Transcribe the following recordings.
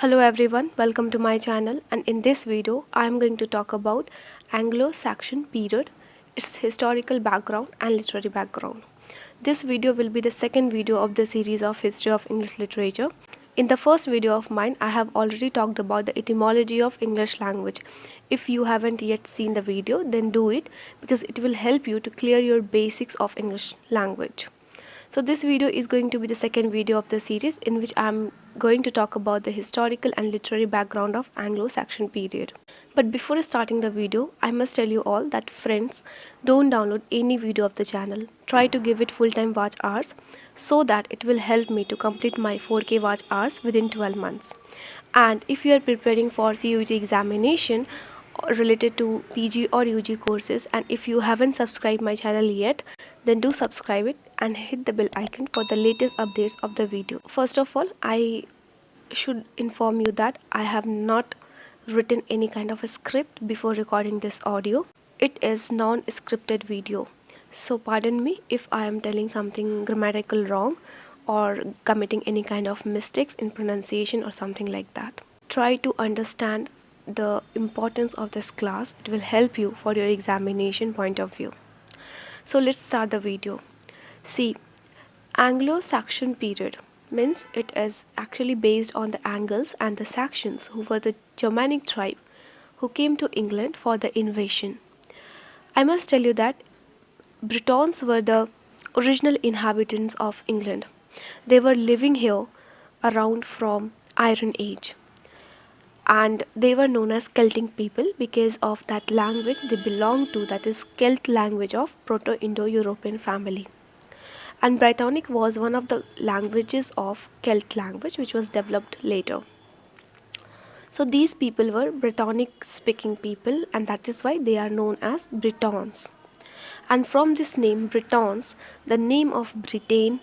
Hello everyone, welcome to my channel, and in this video I am going to talk about Anglo-Saxon period, its historical background and literary background. This video will be the second video of the series of History of English Literature. In the first video of mine, I have already talked about the etymology of English language. If you haven't yet seen the video, then do it because it will help you to clear your basics of English language. So this video is going to be the second video of the series in which I am going to talk about the historical and literary background of Anglo-Saxon period. But before starting the video, I must tell you all that friends, don't download any video of the channel. Try to give it full-time watch hours so that it will help me to complete my 4K watch hours within 12 months. And if you are preparing for CUET examination related to PG or UG courses, and if you haven't subscribed my channel yet, then do subscribe it and hit the bell icon for the latest updates of the video. First of all, I should inform you that I have not written any kind of a script before recording this audio. It is non-scripted video, so pardon me if I am telling something grammatical wrong or committing any kind of mistakes in pronunciation or something like that. Try to understand the importance of this class. It will help you for your examination point of view. So let's start the video. See, Anglo-Saxon period means it is actually based on the Angles and the Saxons, who were the Germanic tribe who came to England for the invasion. I must tell you that Britons were the original inhabitants of England. They were living here around from Iron Age, and they were known as Celtic people because of that language they belonged to, that is Celt language of Proto-Indo-European family. And Brittonic was one of the languages of Celt language which was developed later. So these people were Brittonic speaking people, and that is why they are known as Britons. And from this name Britons, the name of Britain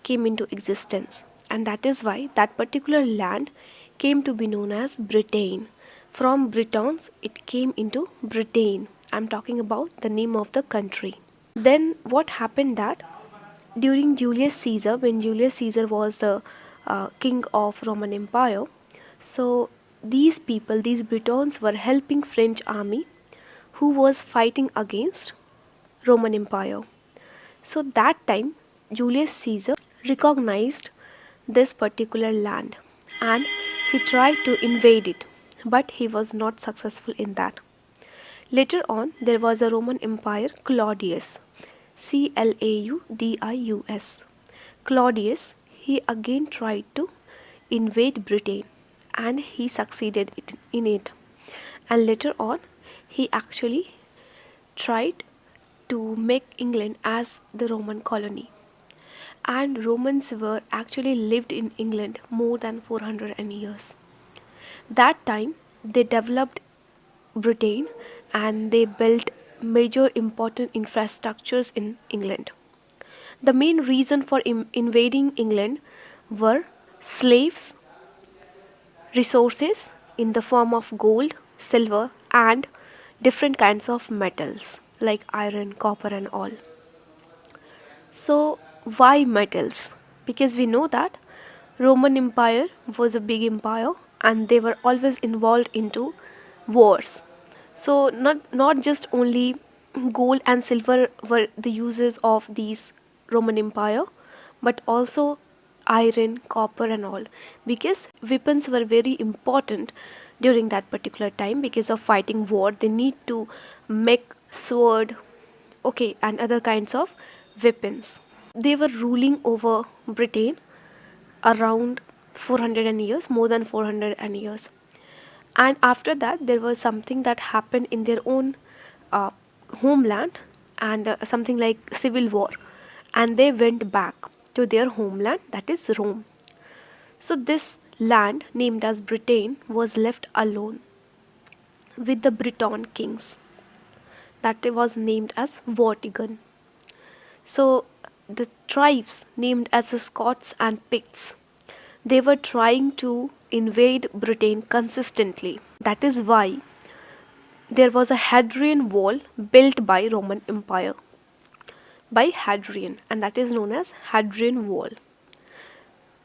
came into existence, and that is why that particular land came to be known as Britain. From Britons it came into Britain. I'm talking about the name of the country. Then what happened that during Julius Caesar, when Julius Caesar was the king of Roman Empire, so these people, these Britons, were helping French army who was fighting against Roman Empire. So that time Julius Caesar recognized this particular land and he tried to invade it, but he was not successful in that. Later on, there was a Roman Empire, Claudius, Claudius. Claudius, he again tried to invade Britain and he succeeded in it. And later on, he actually tried to make England as the Roman colony. And Romans were actually lived in England more than 400 years. That time they developed Britain and they built major important infrastructures in England. The main reason for invading England were slaves, resources in the form of gold, silver, and different kinds of metals like iron, copper, and all. So, why metals? Because we know that Roman Empire was a big empire and they were always involved into wars. So not just only gold and silver were the uses of these Roman Empire, but also iron, copper, and all, because weapons were very important during that particular time. Because of fighting war, they need to make sword, okay, and other kinds of weapons. They were ruling over Britain around 400 years, more than 400 years. And after that, there was something that happened in their own uh, homeland, and something like civil war, and they went back to their homeland, that is Rome. So this land named as Britain was left alone with the Breton kings, that was named as Vortigern. So the tribes named as the Scots and Picts, they were trying to invade Britain consistently. That is why there was a Hadrian wall built by Roman Empire by Hadrian, and that is known as Hadrian Wall,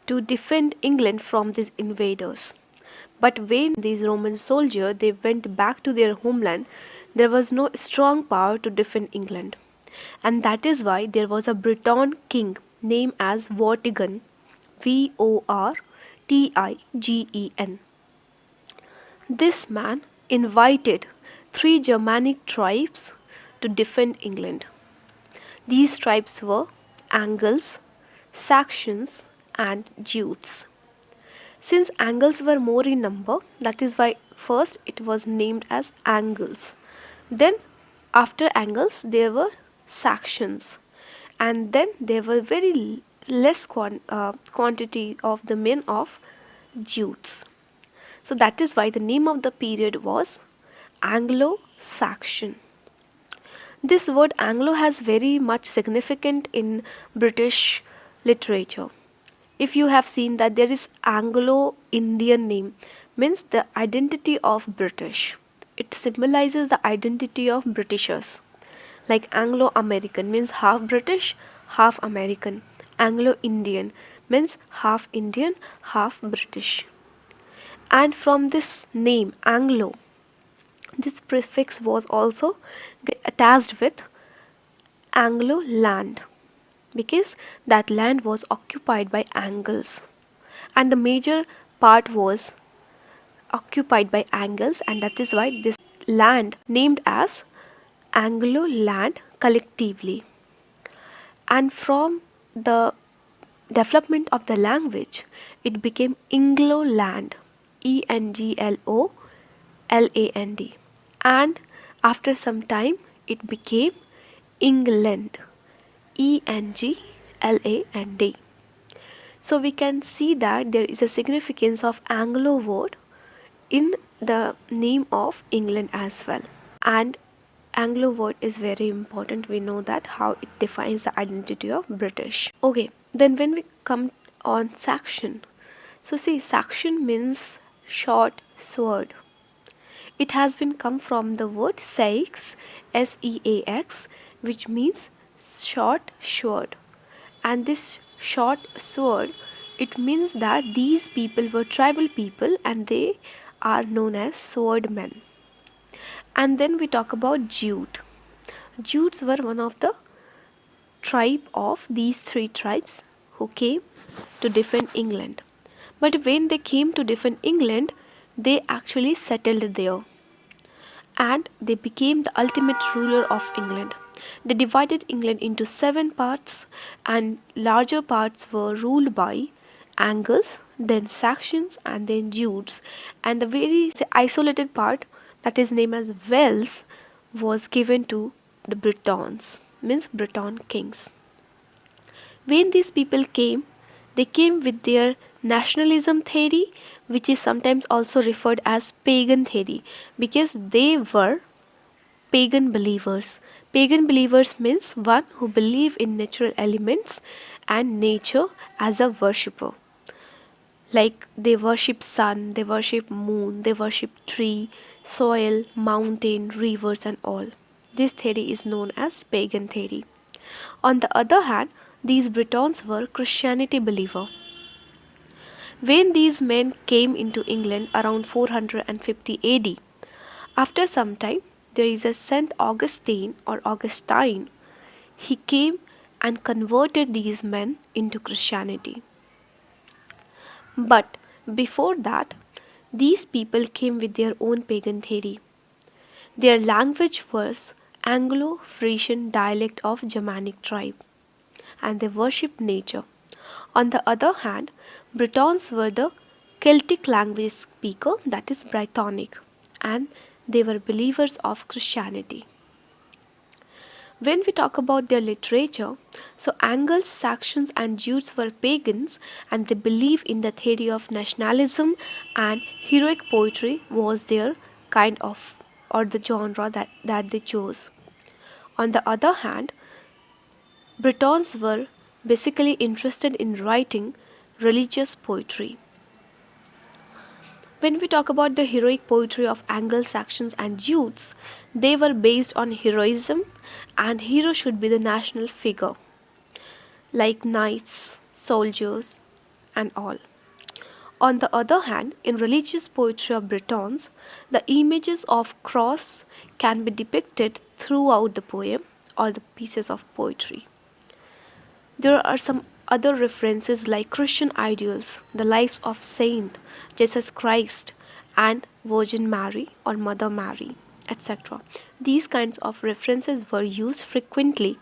to defend England from these invaders. But when these Roman soldiers they went back to their homeland, there was no strong power to defend England. And that is why there was a Breton king named as Vortigern, Vortigen. This man invited three Germanic tribes to defend England. These tribes were Angles, Saxons, and Jutes. Since Angles were more in number, that is why first it was named as Angles. Then, after Angles, there were Saxons, and then there were very less quantity of the men of Jutes. So that is why the name of the period was Anglo-Saxon. This word Anglo has very much significant in British literature. If you have seen that there is Anglo-Indian name, means the identity of British. It symbolizes the identity of Britishers. Like Anglo-American means half British, half American. Anglo-Indian means half Indian, half British. And from this name Anglo, this prefix was also attached with Anglo land, because that land was occupied by Angles, and the major part was occupied by Angles, and that is why this land named as Anglo land collectively. And from the development of the language, it became Inglo land, Engloland, and after some time it became England, England. So we can see that there is a significance of Anglo word in the name of England as well. And Anglo word is very important. We know that how it defines the identity of British. Okay, then when we come on Saxon, so see, Saxon means short sword. It has been come from the word seax, Seax, which means short sword. And this short sword, it means that these people were tribal people and they are known as swordmen. And then we talk about Jute. Jutes were one of the tribe of these three tribes who came to defend England. But when they came to defend England, they actually settled there and they became the ultimate ruler of England. They divided England into 7 parts, and larger parts were ruled by Angles, then Saxons, and then Jutes, and the very isolated part that is named as Wales was given to the Britons, means Breton kings. When these people came, they came with their nationalism theory, which is sometimes also referred as pagan theory, because they were pagan believers. Pagan believers means one who believe in natural elements and nature as a worshipper. Like they worship sun, they worship moon, they worship tree, soil, mountain, rivers and all. This theory is known as pagan theory. On the other hand, these Britons were Christianity believer. When these men came into England around 450 AD, after some time there is a Saint Augustine or Augustine. He came and converted these men into Christianity. But before that, these people came with their own pagan theory. Their language was Anglo-Frisian dialect of Germanic tribe, and they worshipped nature. On the other hand, Britons were the Celtic language speaker, that is Brythonic, and they were believers of Christianity. When we talk about their literature, so Angles, Saxons and Jutes were pagans and they believed in the theory of nationalism, and heroic poetry was their kind of or the genre that they chose. On the other hand, Britons were basically interested in writing religious poetry. When we talk about the heroic poetry of Angles, Saxons and Jutes, they were based on heroism, and hero should be the national figure like knights, soldiers and all. On the other hand, in religious poetry of Britons, the images of cross can be depicted throughout the poem or the pieces of poetry. There are some other references like Christian ideals, the lives of Saint Jesus Christ and Virgin Mary or Mother Mary, etc. These kinds of references were used frequently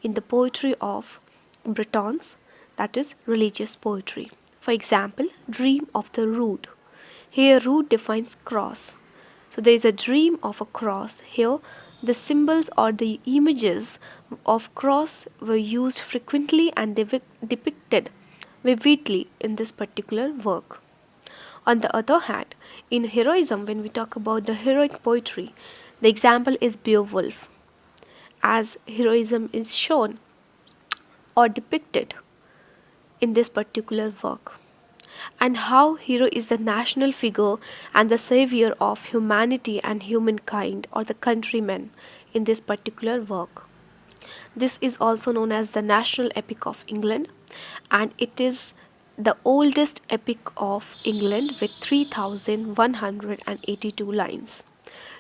in the poetry of Britons, that is religious poetry. For example, Dream of the Rood. Here rood defines cross. So there is a dream of a cross. Here the symbols or the images of cross were used frequently and depicted vividly in this particular work. On the other hand, in heroism, when we talk about the heroic poetry, the example is Beowulf, as heroism is shown or depicted in this particular work, and how hero is the national figure and the savior of humanity and humankind or the countrymen in this particular work. This is also known as the national epic of England, and it is the oldest epic of England with 3182 lines.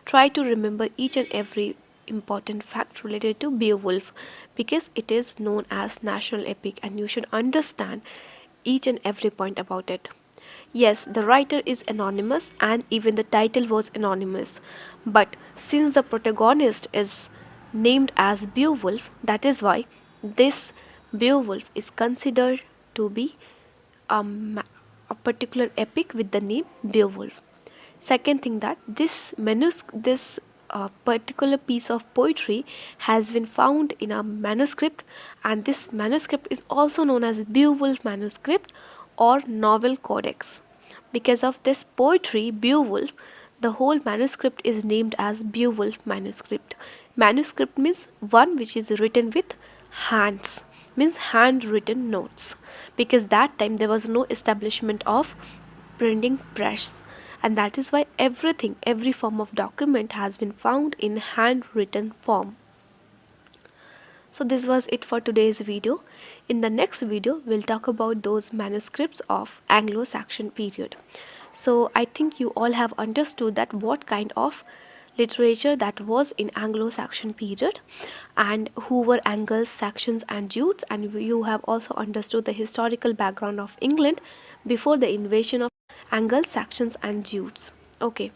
Try to remember each and every important fact related to Beowulf because it is known as national epic and you should understand each and every point about it. Yes, the writer is anonymous and even the title was anonymous, but since the protagonist is named as Beowulf, that is why this Beowulf is considered to be a particular epic with the name Beowulf. Second thing, that this particular piece of poetry has been found in a manuscript, and this manuscript is also known as Beowulf manuscript or novel codex. Because of this poetry Beowulf, the whole manuscript is named as Beowulf manuscript. Manuscript means one which is written with hands, means handwritten notes, because that time there was no establishment of printing press, and that is why every form of document has been found in handwritten form. So this was it for today's video. In the next video we'll talk about those manuscripts of Anglo-Saxon period. So I think you all have understood that what kind of literature that was in Anglo-Saxon period and who were Angles, Saxons and Jutes, and you have also understood the historical background of England before the invasion of Angles, Saxons and Jutes. Okay,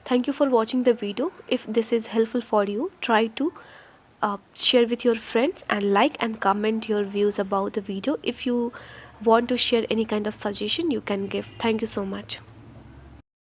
thank you for watching the video. If this is helpful for you, try to share with your friends and like and comment your views about the video. If you want to share any kind of suggestion, you can give. Thank you so much.